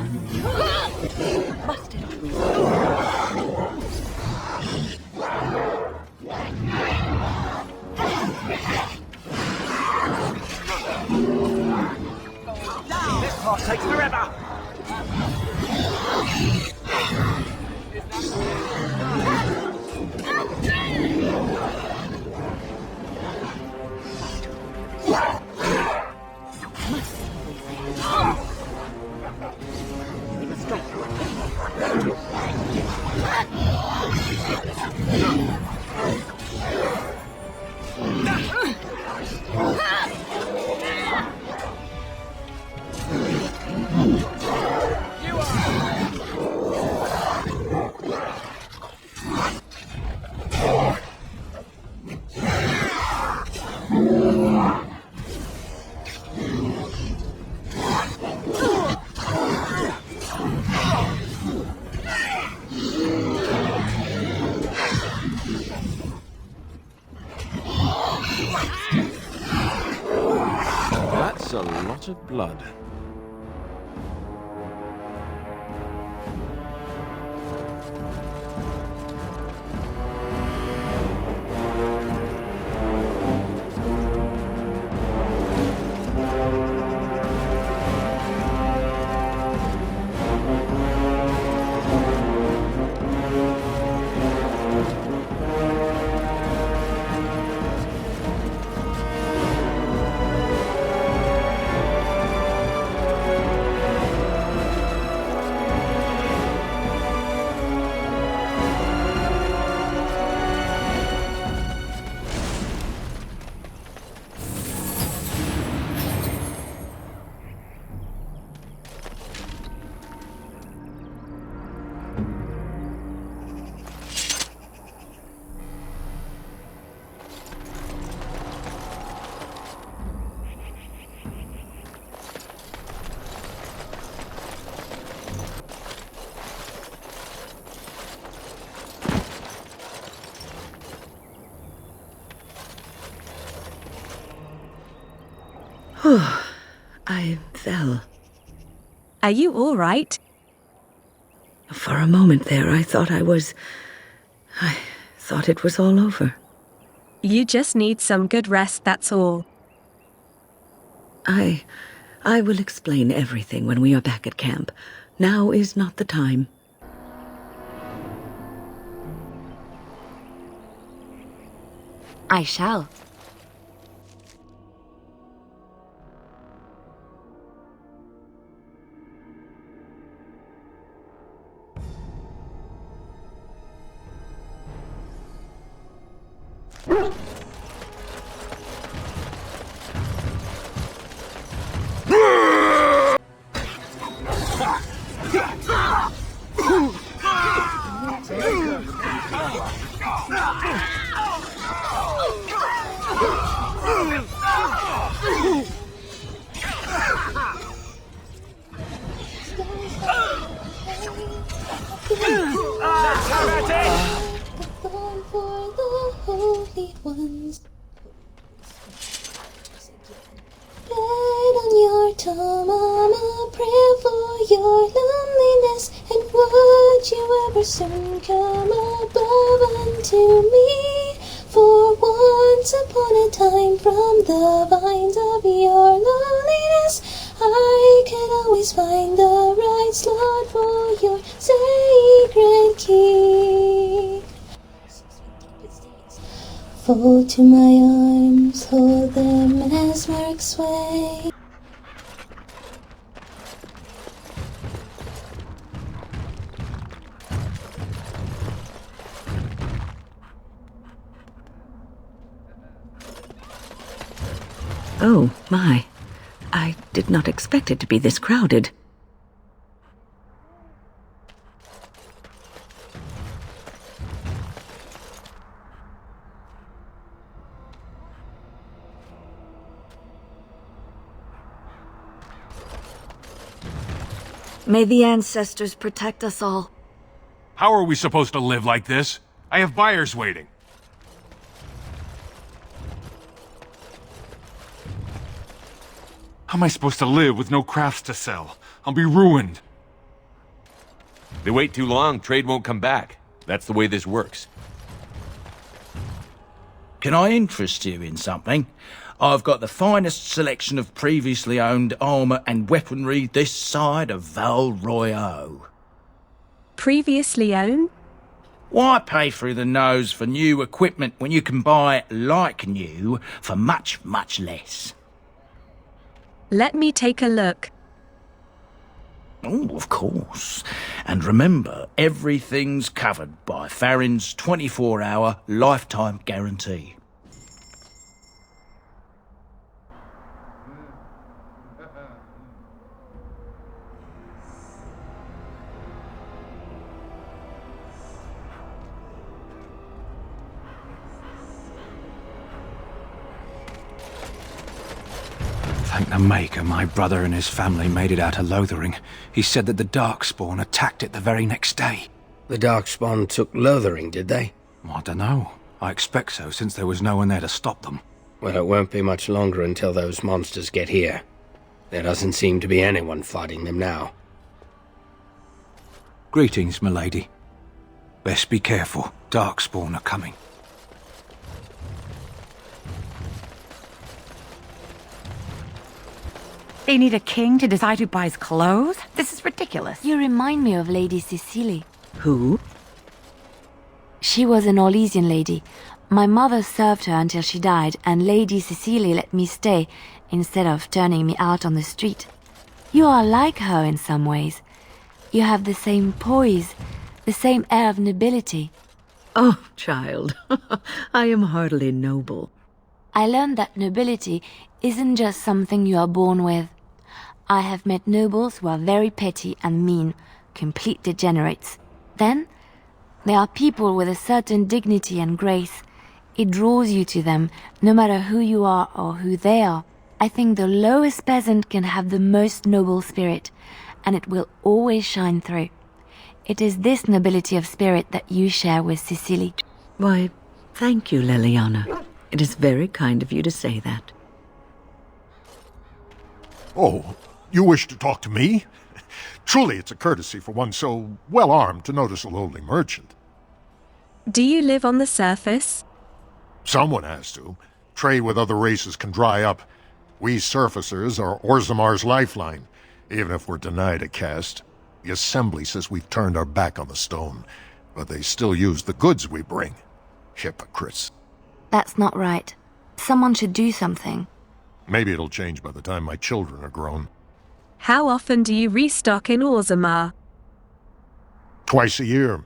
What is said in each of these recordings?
Must it always This part takes forever! We must strike. That's a lot of blood. I fell. Are you all right? For a moment there, I thought it was all over. You just need some good rest, that's all. I will explain everything when we are back at camp. Now is not the time. I shall. Born for the holy ones. Blood on your toe, Mama, pray for your loneliness, and would you ever soon come above unto me? For once upon a time, from the vines of your loneliness, I could always find the right slot for your sacred key. Fold to my arms, hold them as marks sway. Oh, my. I did not expect it to be this crowded. May the ancestors protect us all. How are we supposed to live like this? I have buyers waiting. How am I supposed to live with no crafts to sell? I'll be ruined. They wait too long, trade won't come back. That's the way this works. Can I interest you in something? I've got the finest selection of previously owned armour and weaponry this side of Val Royeaux. Previously owned? Why pay through the nose for new equipment when you can buy like new for much, much less? Let me take a look. Oh, of course. And remember, everything's covered by Farron's 24-hour lifetime guarantee. Thank the Maker, my brother and his family made it out of Lothering. He said that the Darkspawn attacked it the very next day. The Darkspawn took Lothering, did they? I don't know. I expect so, since there was no one there to stop them. Well, it won't be much longer until those monsters get here. There doesn't seem to be anyone fighting them now. Greetings, milady. Best be careful. Darkspawn are coming. They need a king to decide who buys clothes? This is ridiculous. You remind me of Lady Cecily. Who? She was an Orlesian lady. My mother served her until she died, and Lady Cecily let me stay instead of turning me out on the street. You are like her in some ways. You have the same poise, the same air of nobility. Oh, child, I am hardly noble. I learned that nobility isn't just something you are born with. I have met nobles who are very petty and mean, complete degenerates. Then, there are people with a certain dignity and grace. It draws you to them, no matter who you are or who they are. I think the lowest peasant can have the most noble spirit, and it will always shine through. It is this nobility of spirit that you share with Cecily. Why, thank you, Liliana. It is very kind of you to say that. Oh, you wish to talk to me? Truly, it's a courtesy for one so well-armed to notice a lowly merchant. Do you live on the surface? Someone has to. Trade with other races can dry up. We surfacers are Orzammar's lifeline, even if we're denied a caste. The Assembly says we've turned our back on the stone, but they still use the goods we bring. Hypocrites. That's not right. Someone should do something. Maybe it'll change by the time my children are grown. How often do you restock in Orzammar? Twice a year.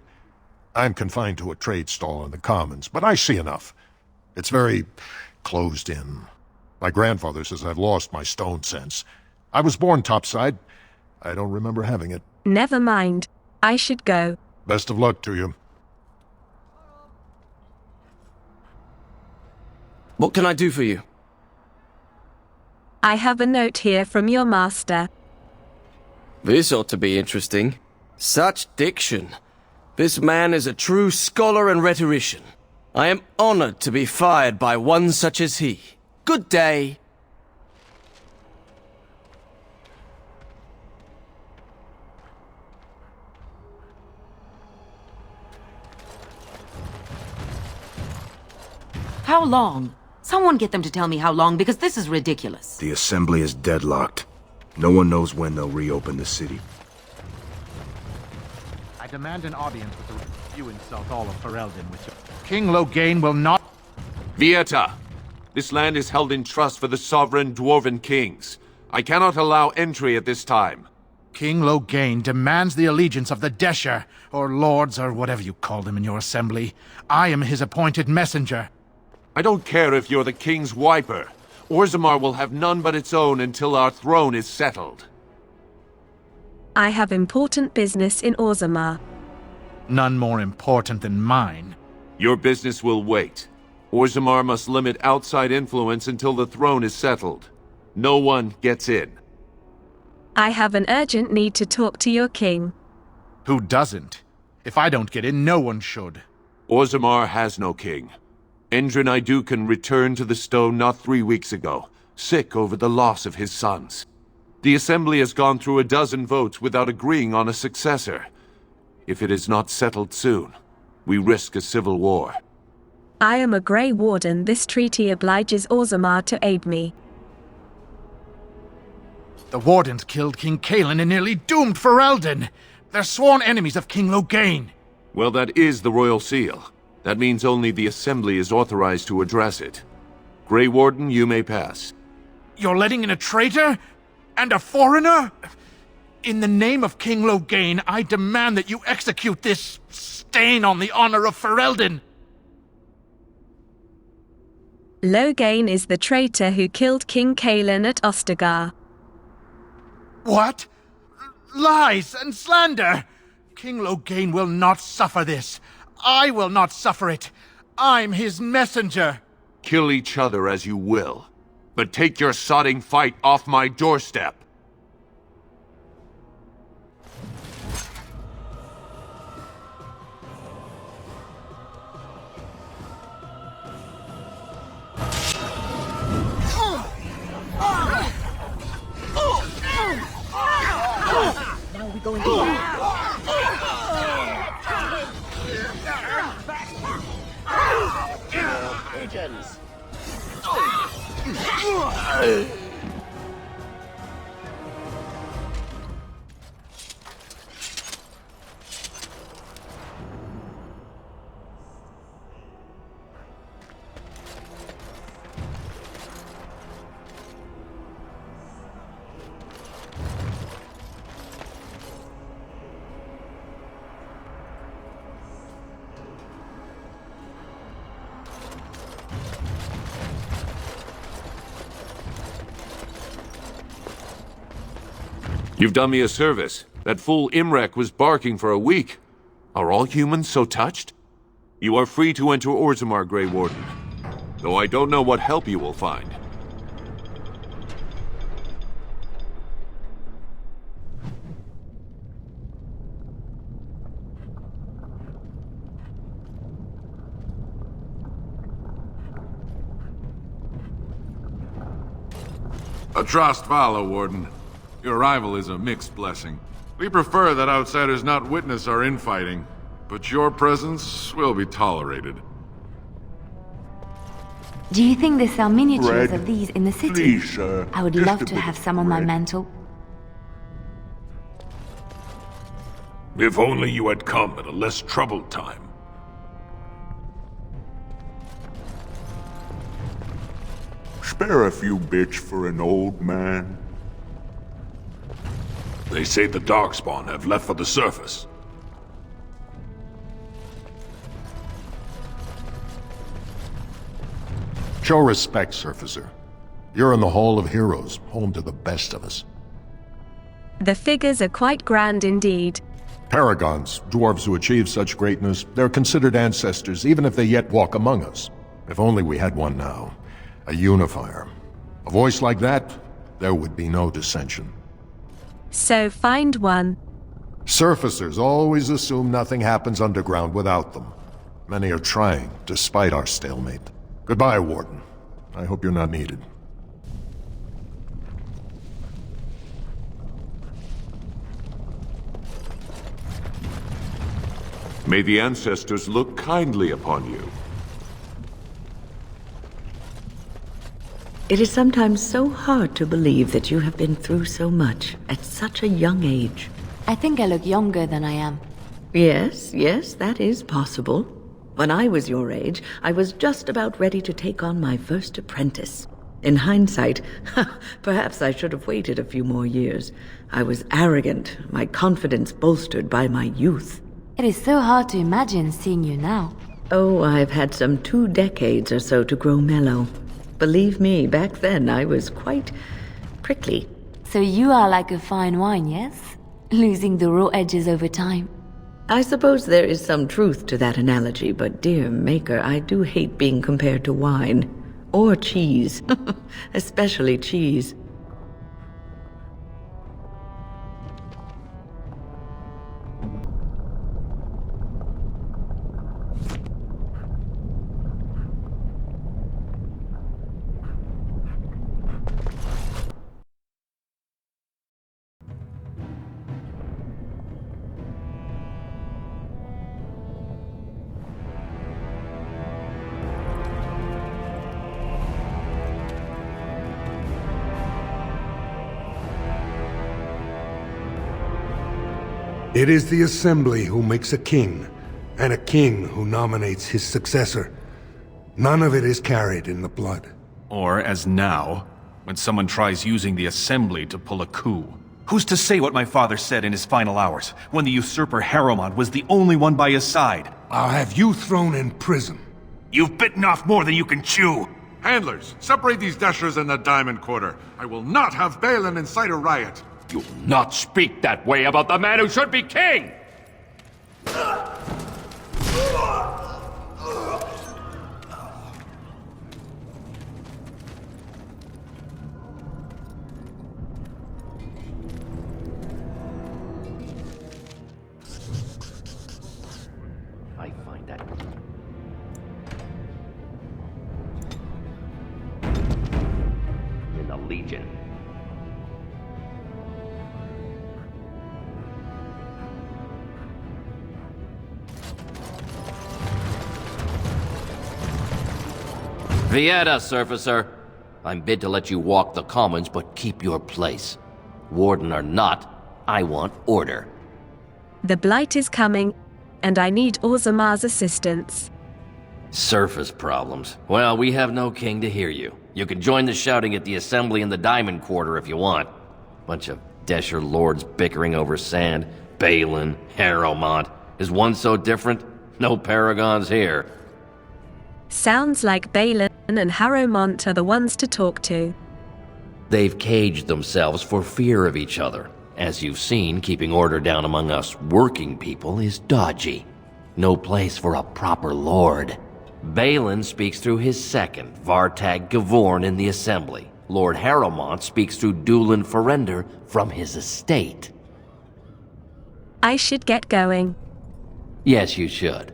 I'm confined to a trade stall in the Commons, but I see enough. It's very closed in. My grandfather says I've lost my stone sense. I was born topside. I don't remember having it. Never mind. I should go. Best of luck to you. What can I do for you? I have a note here from your master. This ought to be interesting. Such diction. This man is a true scholar and rhetorician. I am honored to be fired by one such as he. Good day. How long? Someone get them to tell me how long, because this is ridiculous. The Assembly is deadlocked. No one knows when they'll reopen the city. I demand an audience with the... You insult all of Ferelden with your... King Loghain will not... Vieta! This land is held in trust for the sovereign dwarven kings. I cannot allow entry at this time. King Loghain demands the allegiance of the Desher, or lords, or whatever you call them in your assembly. I am his appointed messenger. I don't care if you're the king's wiper. Orzammar will have none but its own until our throne is settled. I have important business in Orzammar. None more important than mine. Your business will wait. Orzammar must limit outside influence until the throne is settled. No one gets in. I have an urgent need to talk to your king. Who doesn't? If I don't get in, no one should. Orzammar has no king. Endrin Idukan returned to the stone not 3 weeks ago, sick over the loss of his sons. The Assembly has gone through a dozen votes without agreeing on a successor. If it is not settled soon, we risk a civil war. I am a Grey Warden. This treaty obliges Orzammar to aid me. The Wardens killed King Cailan and nearly doomed Ferelden. They're sworn enemies of King Loghain. Well, that is the Royal Seal. That means only the Assembly is authorized to address it. Grey Warden, you may pass. You're letting in a traitor? And a foreigner? In the name of King Loghain, I demand that you execute this stain on the honor of Ferelden. Loghain is the traitor who killed King Cailan at Ostagar. What? Lies and slander! King Loghain will not suffer this. I will not suffer it. I'm his messenger. Kill each other as you will, but take your sodding fight off my doorstep. Now we go into Pigeons. You've done me a service. That fool Imrek was barking for a week. Are all humans so touched? You are free to enter Orzammar, Grey Warden. Though I don't know what help you will find. Atrost Vala, Warden. Your arrival is a mixed blessing. We prefer that outsiders not witness our infighting, but your presence will be tolerated. Do you think they sell miniatures Bread. of these in the city? Please, sir. I would Just love a to bit have of some on my bread. mantle. If only you had come at a less troubled time. Spare a few bits for an old man. They say the Darkspawn have left for the surface. Show respect, Surfacer. You're in the Hall of Heroes, home to the best of us. The figures are quite grand indeed. Paragons, dwarves who achieve such greatness, they're considered ancestors even if they yet walk among us. If only we had one now. A unifier. A voice like that, there would be no dissension. So find one. Surfacers always assume nothing happens underground without them. Many are trying, despite our stalemate. Goodbye, Warden. I hope you're not needed. May the ancestors look kindly upon you. It is sometimes so hard to believe that you have been through so much at such a young age. I think I look younger than I am. Yes, that is possible. When I was your age, I was just about ready to take on my first apprentice. In hindsight, perhaps I should have waited a few more years. I was arrogant, my confidence bolstered by my youth. It is so hard to imagine seeing you now. Oh, I've had some 2 decades or so to grow mellow. Believe me, back then I was quite prickly. So you are like a fine wine, yes? Losing the raw edges over time. I suppose there is some truth to that analogy, but dear Maker, I do hate being compared to wine. Or cheese. Especially cheese. It is the Assembly who makes a king, and a king who nominates his successor. None of it is carried in the blood. Or, as now, when someone tries using the Assembly to pull a coup. Who's to say what my father said in his final hours, when the usurper Harrowmont was the only one by his side? I'll have you thrown in prison. You've bitten off more than you can chew! Handlers, separate these dashers in the Diamond Quarter. I will not have Balin incite a riot. You'll not speak that way about the man who should be king! I find that... in the Legion. Vieta, Surfacer. I'm bid to let you walk the commons, but keep your place. Warden or not, I want order. The Blight is coming, and I need Orzammar's assistance. Surface problems. Well, we have no king to hear you. You can join the shouting at the Assembly in the Diamond Quarter if you want. Bunch of Desher lords bickering over sand. Balin, Harrowmont. Is one so different? No paragons here. Sounds like Balin and Harrowmont are the ones to talk to. They've caged themselves for fear of each other. As you've seen, keeping order down among us working people is dodgy. No place for a proper lord. Balin speaks through his second, Vartag Gavorn, in the Assembly. Lord Harrowmont speaks through Dulin Ferender from his estate. I should get going. Yes, you should.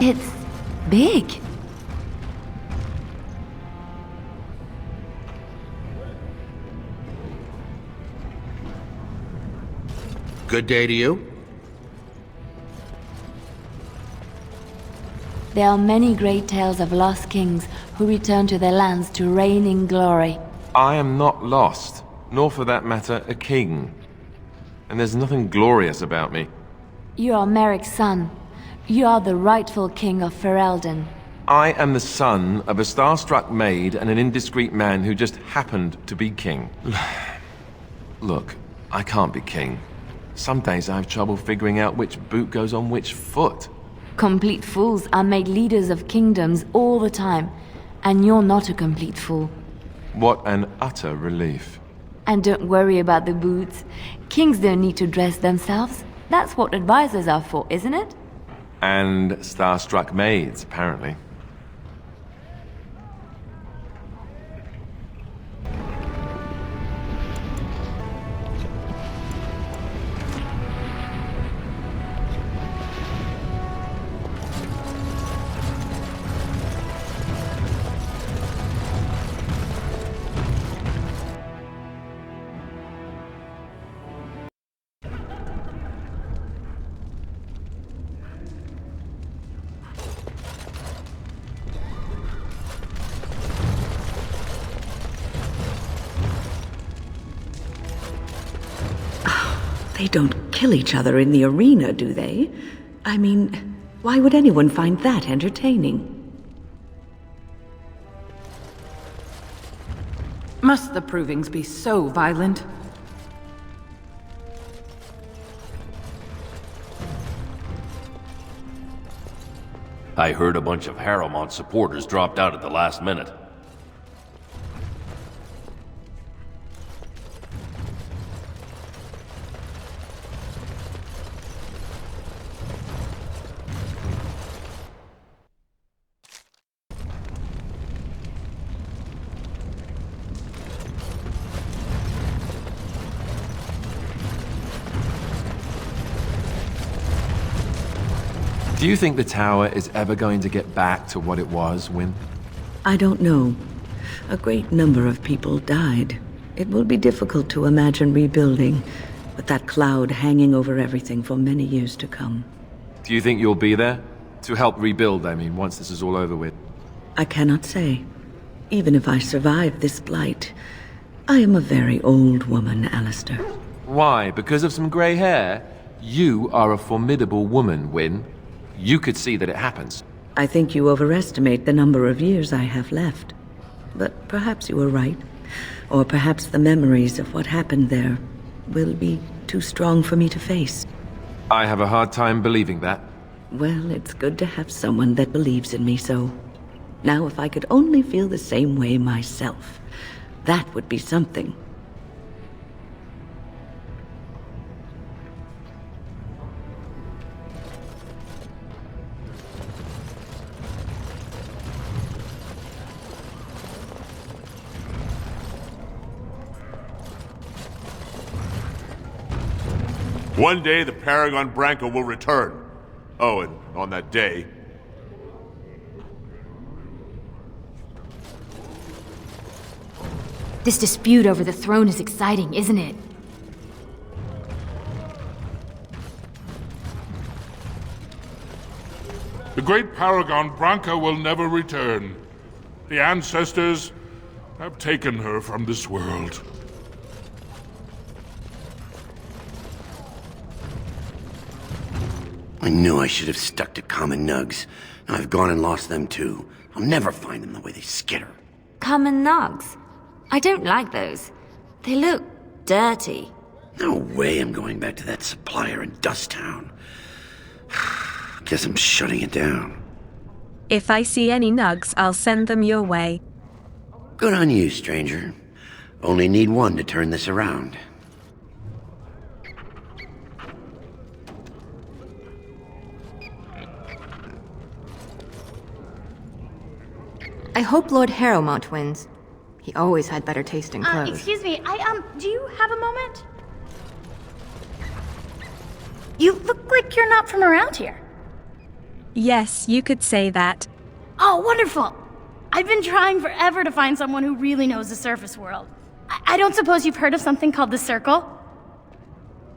It's big. Good day to you. There are many great tales of lost kings who return to their lands to reign in glory. I am not lost, nor for that matter, a king. And there's nothing glorious about me. You are Merrick's son. You are the rightful king of Ferelden. I am the son of a starstruck maid and an indiscreet man who just happened to be king. Look, I can't be king. Some days I have trouble figuring out which boot goes on which foot. Complete fools are made leaders of kingdoms all the time, and you're not a complete fool. What an utter relief. And don't worry about the boots. Kings don't need to dress themselves. That's what advisors are for, isn't it? And starstruck maids, apparently. They don't kill each other in the arena, do they? I mean, why would anyone find that entertaining? Must the provings be so violent? I heard a bunch of Harrowmont supporters dropped out at the last minute. Do you think the tower is ever going to get back to what it was, Wynne? I don't know. A great number of people died. It will be difficult to imagine rebuilding, with that cloud hanging over everything for many years to come. Do you think you'll be there? To help rebuild, I mean, once this is all over with. I cannot say. Even if I survive this blight, I am a very old woman, Alistair. Why? Because of some grey hair? You are a formidable woman, Wynne. You could see that it happens. I think you overestimate the number of years I have left. But perhaps you are right. Or perhaps the memories of what happened there will be too strong for me to face. I have a hard time believing that. Well, it's good to have someone that believes in me so. Now, if I could only feel the same way myself, that would be something. One day the Paragon Branca will return. Oh, and on that day... This dispute over the throne is exciting, isn't it? The great Paragon Branca will never return. The ancestors have taken her from this world. I knew I should have stuck to common nugs. I've gone and lost them too. I'll never find them the way they skitter. Common nugs? I don't like those. They look dirty. No way I'm going back to that supplier in Dust Town. Guess I'm shutting it down. If I see any nugs, I'll send them your way. Good on you, stranger. Only need one to turn this around. I hope Lord Harrowmont wins. He always had better taste in clothes. Excuse me, do you have a moment? You look like you're not from around here. Yes, you could say that. Oh, wonderful! I've been trying forever to find someone who really knows the surface world. I don't suppose you've heard of something called the Circle?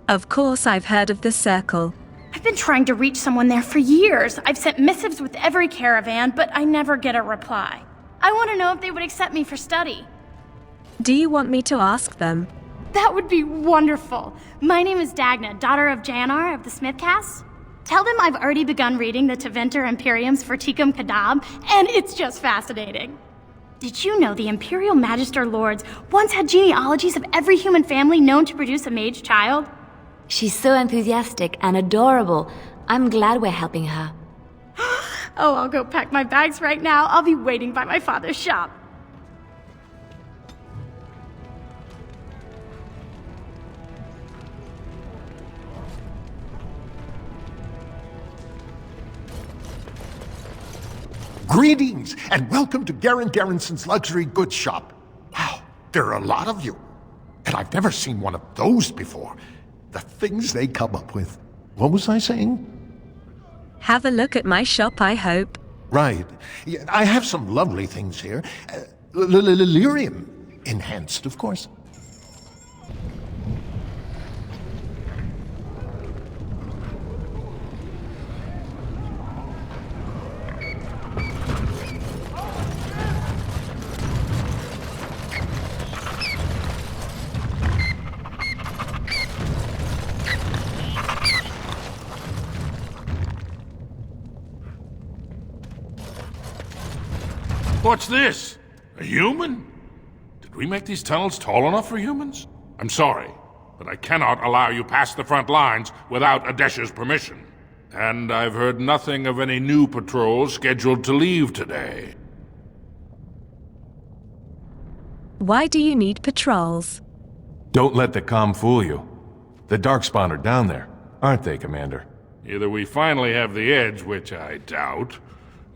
Of course I've heard of the Circle. I've been trying to reach someone there for years. I've sent missives with every caravan, but I never get a reply. I want to know if they would accept me for study. Do you want me to ask them? That would be wonderful. My name is Dagna, daughter of Janar of the Smithcasts. Tell them I've already begun reading the Tevinter Imperium's Ferticum Kadab, and it's just fascinating. Did you know the Imperial Magister Lords once had genealogies of every human family known to produce a mage child? She's so enthusiastic and adorable. I'm glad we're helping her. Oh, I'll go pack my bags right now. I'll be waiting by my father's shop. Greetings, and welcome to Garen Garrison's Luxury Goods Shop. Wow, there are a lot of you. And I've never seen one of those before. The things they come up with. What was I saying? Have a look at my shop, I hope. Right. Yeah, I have some lovely things here. Lyrium enhanced, of course. What's this? A human? Did we make these tunnels tall enough for humans? I'm sorry, but I cannot allow you past the front lines without Adesha's permission. And I've heard nothing of any new patrols scheduled to leave today. Why do you need patrols? Don't let the comm fool you. The Darkspawn are down there, aren't they, Commander? Either we finally have the edge, which I doubt,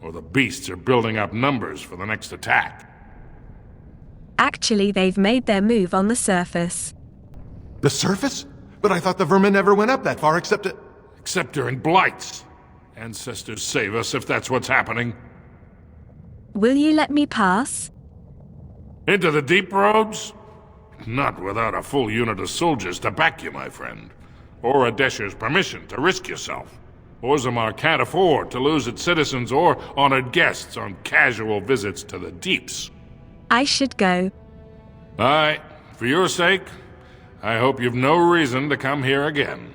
or the beasts are building up numbers for the next attack. Actually, they've made their move on the surface. The surface? But I thought the vermin never went up that far except during blights. Ancestors save us if that's what's happening. Will you let me pass? Into the deep roads? Not without a full unit of soldiers to back you, my friend. Or Adesher's permission to risk yourself. Orzammar can't afford to lose its citizens or honored guests on casual visits to the deeps. I should go. Aye, for your sake, I hope you've no reason to come here again.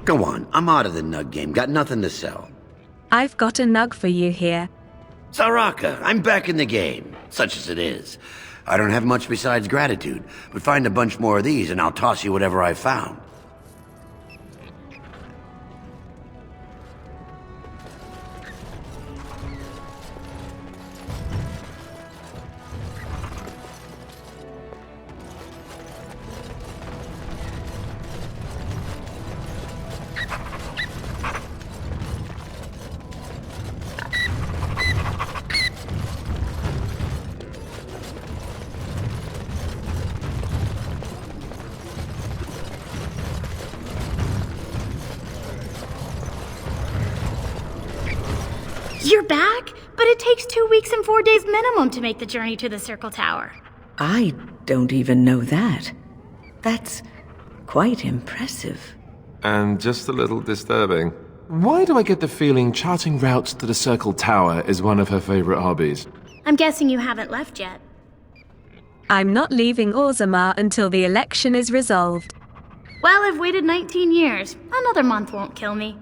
Go on, I'm out of the nug game. Got nothing to sell. I've got a nug for you here. Saraka, I'm back in the game, such as it is. I don't have much besides gratitude, but find a bunch more of these and I'll toss you whatever I found. You're back? But it takes 2 weeks and 4 days minimum to make the journey to the Circle Tower. I don't even know that. That's quite impressive. And just a little disturbing. Why do I get the feeling charting routes to the Circle Tower is one of her favorite hobbies? I'm guessing you haven't left yet. I'm not leaving Orzammar until the election is resolved. Well, I've waited 19 years. Another month won't kill me.